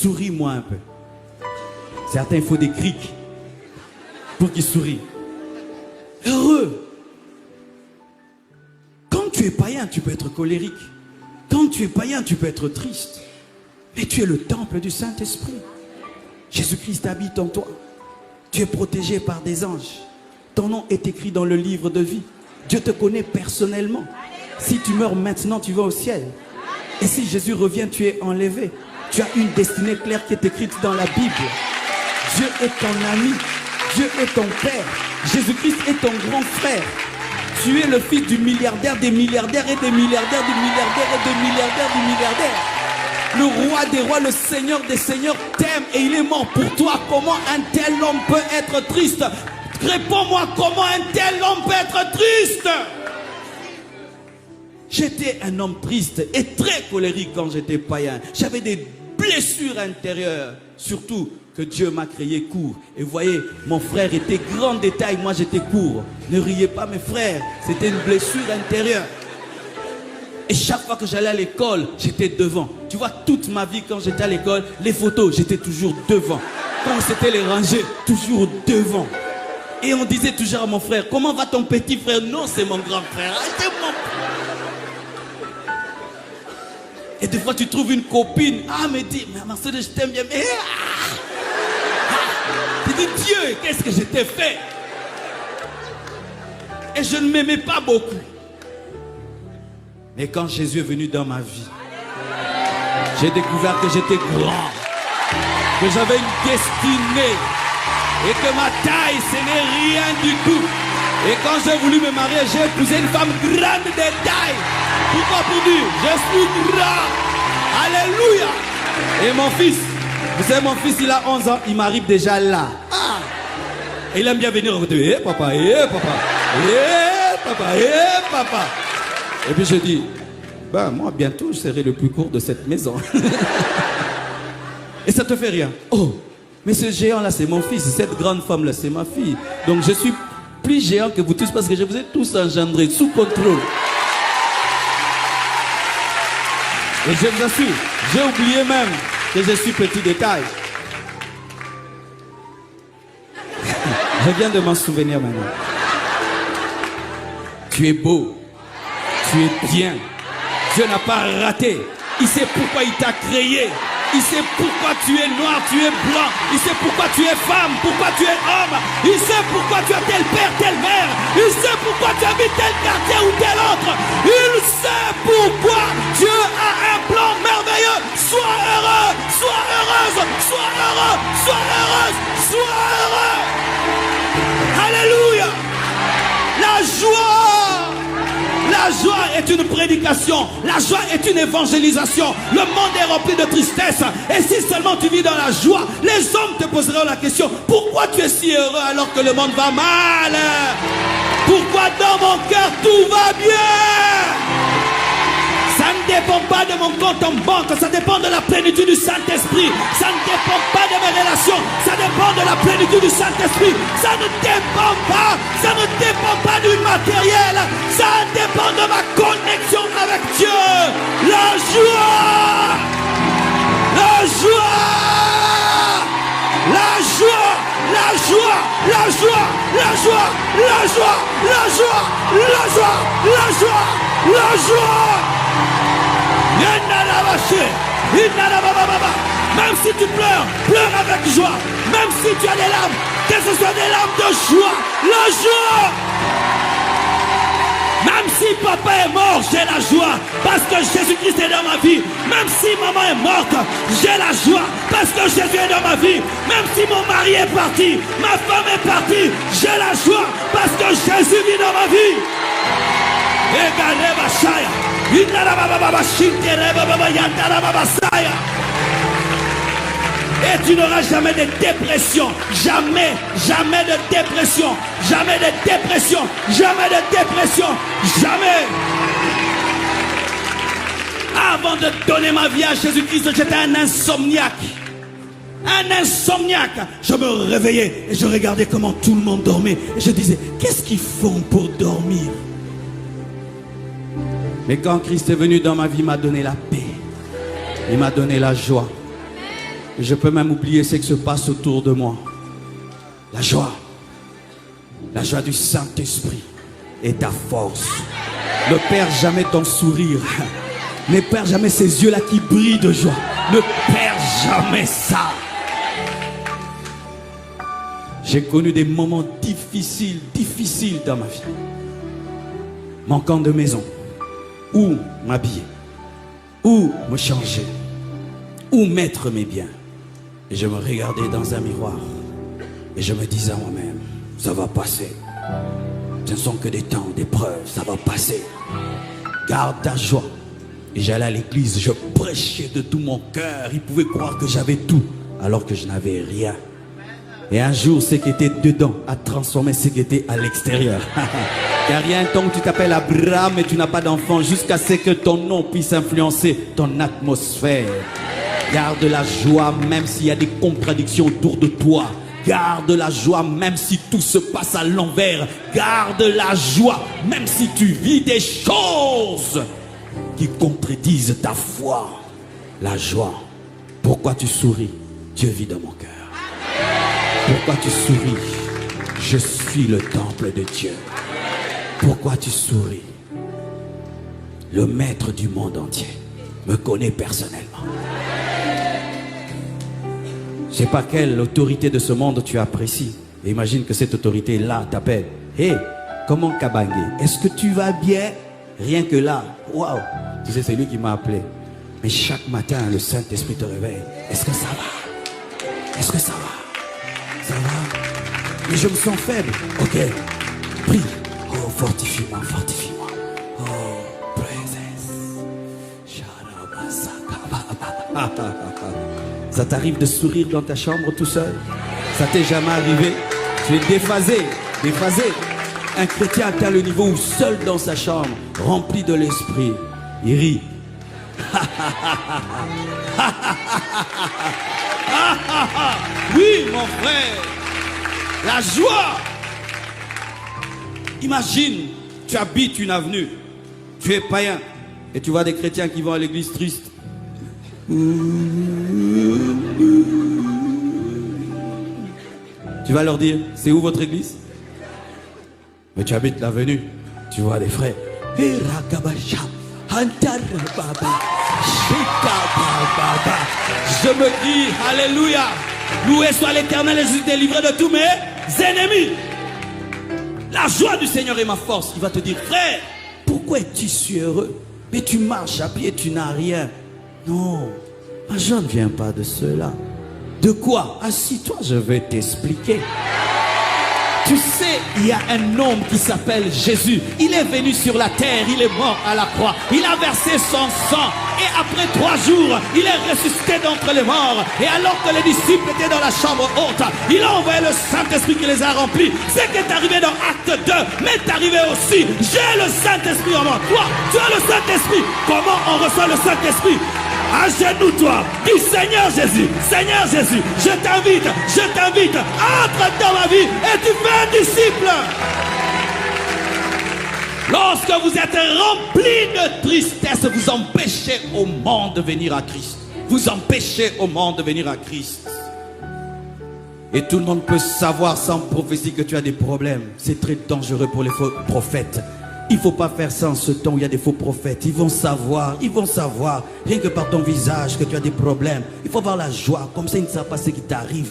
Souris-moi un peu. Certains, il faut des crics pour qu'ils sourient. Heureux. Quand tu es païen, tu peux être colérique. Quand tu es païen, tu peux être triste. Mais tu es le temple du Saint-Esprit. Jésus-Christ habite en toi. Tu es protégé par des anges. Ton nom est écrit dans le livre de vie. Dieu te connaît personnellement. Si tu meurs maintenant, tu vas au ciel. Et si Jésus revient, tu es enlevé. Tu as une destinée claire qui est écrite dans la Bible. Dieu est ton ami. Dieu est ton père. Jésus-Christ est ton grand frère. Tu es le fils du milliardaire, des milliardaires et des milliardaires, du milliardaire et des milliardaires, du milliardaire. Le roi des rois, le seigneur des seigneurs t'aime et il est mort pour toi. Comment un tel homme peut être triste? Réponds-moi, comment un tel homme peut être triste? J'étais un homme triste et très colérique quand j'étais païen. J'avais des blessures intérieures. Surtout que Dieu m'a créé court. Et vous voyez, mon frère était grand de taille, moi j'étais court. Ne riez pas mes frères, c'était une blessure intérieure. Et chaque fois que j'allais à l'école, j'étais devant. Tu vois, toute ma vie quand j'étais à l'école, les photos, j'étais toujours devant. Quand c'était les rangées, toujours devant. Et on disait toujours à mon frère, comment va ton petit frère? Non, c'est mon grand frère. C'est mon... Et des fois tu trouves une copine, ah mais dis, mais Marcel, je t'aime bien, mais tu dis Dieu, qu'est-ce que je t'ai fait? Et je ne m'aimais pas beaucoup. Mais quand Jésus est venu dans ma vie, j'ai découvert que j'étais grand, que j'avais une destinée et que ma taille ce n'est rien du tout. Et quand j'ai voulu me marier, j'ai épousé une femme grande de taille. Pourquoi? Pour dire, je suis grand. Alléluia. Et mon fils, vous savez, mon fils, il a 11 ans, il m'arrive déjà là. Ah. Et il aime bien venir côté. Eh papa, eh papa, eh papa, eh papa. Et puis je dis, ben moi bientôt je serai le plus court de cette maison. Et ça te fait rien. Oh, mais ce géant là c'est mon fils, cette grande femme là c'est ma fille. Donc je suis plus géant que vous tous parce que je vous ai tous engendrés sous contrôle. Et je vous assure, j'ai oublié même que je suis petit de taille. Je viens de m'en souvenir maintenant. Tu es beau. Tu es bien. Dieu n'a pas raté. Il sait pourquoi il t'a créé. Il sait pourquoi tu es noir, tu es blanc. Il sait pourquoi tu es femme, pourquoi tu es homme. Il sait pourquoi tu as tel père, telle mère. Il sait pourquoi tu habites tel quartier ou tel autre. Il sait pourquoi Dieu a un plan merveilleux. Sois heureux, sois heureuse, sois heureux, sois heureuse, sois heureux. Alléluia. La joie. La joie est une prédication. La joie est une évangélisation. Le monde est rempli de tristesse. Et si seulement tu vis dans la joie, les hommes te poseront la question, pourquoi tu es si heureux alors que le monde va mal? Pourquoi dans mon cœur tout va bien? Ça ne dépend pas de mon compte en banque, ça dépend de la plénitude du Saint-Esprit. Ça ne dépend pas de mes relations, ça dépend de la plénitude du Saint-Esprit. Ça ne dépend pas du matériel, ça dépend de ma connexion avec Dieu. La joie, la joie, la joie, la joie, la joie, la joie, la joie, la joie, la joie, la joie, la joie. Même si tu pleures, pleure avec joie. Même si tu as des larmes, que ce soit des larmes de joie, la joie. Même si papa est mort, j'ai la joie parce que Jésus-Christ est dans ma vie. Même si maman est morte, j'ai la joie parce que Jésus est dans ma vie. Même si mon mari est parti, ma femme est partie, j'ai la joie parce que Jésus vit dans ma vie. Et tu n'auras jamais de dépression. Jamais, jamais de dépression. Jamais de dépression. Jamais de dépression. Jamais. Avant de donner ma vie à Jésus-Christ, j'étais un insomniaque. Un insomniaque. Je me réveillais et je regardais comment tout le monde dormait. Et je disais, qu'est-ce qu'ils font pour dormir? Mais quand Christ est venu dans ma vie, il m'a donné la paix. Il m'a donné la joie. Je peux même oublier ce qui se passe autour de moi. La joie du Saint-Esprit est ta force. Ne perds jamais ton sourire. Ne perds jamais ces yeux-là qui brillent de joie. Ne perds jamais ça. J'ai connu des moments difficiles dans ma vie. Manquant de maison. Où m'habiller. Où me changer. Où mettre mes biens. Et je me regardais dans un miroir. Et je me disais à moi-même, ça va passer. Ce ne sont que des temps, des preuves, ça va passer. Garde ta joie. Et j'allais à l'église, je prêchais de tout mon cœur. Ils pouvaient croire que j'avais tout, alors que je n'avais rien. Et un jour, ce qui était dedans a transformé ce qui était à l'extérieur. Car il y a un temps où tu t'appelles Abraham et tu n'as pas d'enfant, jusqu'à ce que ton nom puisse influencer ton atmosphère. Garde la joie même s'il y a des contradictions autour de toi. Garde la joie même si tout se passe à l'envers. Garde la joie même si tu vis des choses qui contredisent ta foi. La joie. Pourquoi tu souris? Dieu vit dans mon cœur. Pourquoi tu souris? Je suis le temple de Dieu. Pourquoi tu souris? Le maître du monde entier me connaît personnellement. Je ne sais pas quelle autorité de ce monde tu apprécies. Et imagine que cette autorité-là t'appelle. Hé, comment Kabangé? Est-ce que tu vas bien? Rien que là, waouh! Tu sais, c'est lui qui m'a appelé. Mais chaque matin, le Saint-Esprit te réveille. Est-ce que ça va? Est-ce que ça va? Ça va? Mais je me sens faible. Ok, prie. Oh, fortifie-moi, fortifie-moi. Oh, présence. Ça t'arrive de sourire dans ta chambre tout seul? Ça t'est jamais arrivé? Tu es déphasé, déphasé. Un chrétien atteint le niveau où seul dans sa chambre, rempli de l'esprit, il rit. Oui, mon frère, la joie. Imagine, tu habites une avenue, tu es païen, et tu vois des chrétiens qui vont à l'église tristes. Tu vas leur dire, c'est où votre église? Mais tu habites l'avenue, tu vois des frères. Je me dis, alléluia, loué soit l'Éternel et je suis délivré de tous mes ennemis. La joie du Seigneur est ma force. Il va te dire, frère, pourquoi es-tu si heureux? Mais tu marches à pied, tu n'as rien. Non, je ne viens pas de cela. De quoi? Assis-toi, je vais t'expliquer. Tu sais, il y a un homme qui s'appelle Jésus. Il est venu sur la terre, il est mort à la croix. Il a versé son sang. Et après 3 jours, il est ressuscité d'entre les morts. Et alors que les disciples étaient dans la chambre haute, il a envoyé le Saint-Esprit qui les a remplis. Ce qui est arrivé dans Acte 2 m'est arrivé aussi. J'ai le Saint-Esprit en moi. Toi, tu as le Saint-Esprit. Comment on reçoit le Saint-Esprit? Agenouille-toi, dis Seigneur Jésus, je t'invite, entre dans ma vie et tu fais un disciple. Lorsque vous êtes rempli de tristesse, vous empêchez au monde de venir à Christ. Vous empêchez au monde de venir à Christ. Et tout le monde peut savoir sans prophétie que tu as des problèmes. C'est très dangereux pour les faux prophètes. Il ne faut pas faire ça en ce temps où il y a des faux prophètes. Ils vont savoir, rien que par ton visage que tu as des problèmes. Il faut avoir la joie, comme ça ils ne savent pas ce qui t'arrive.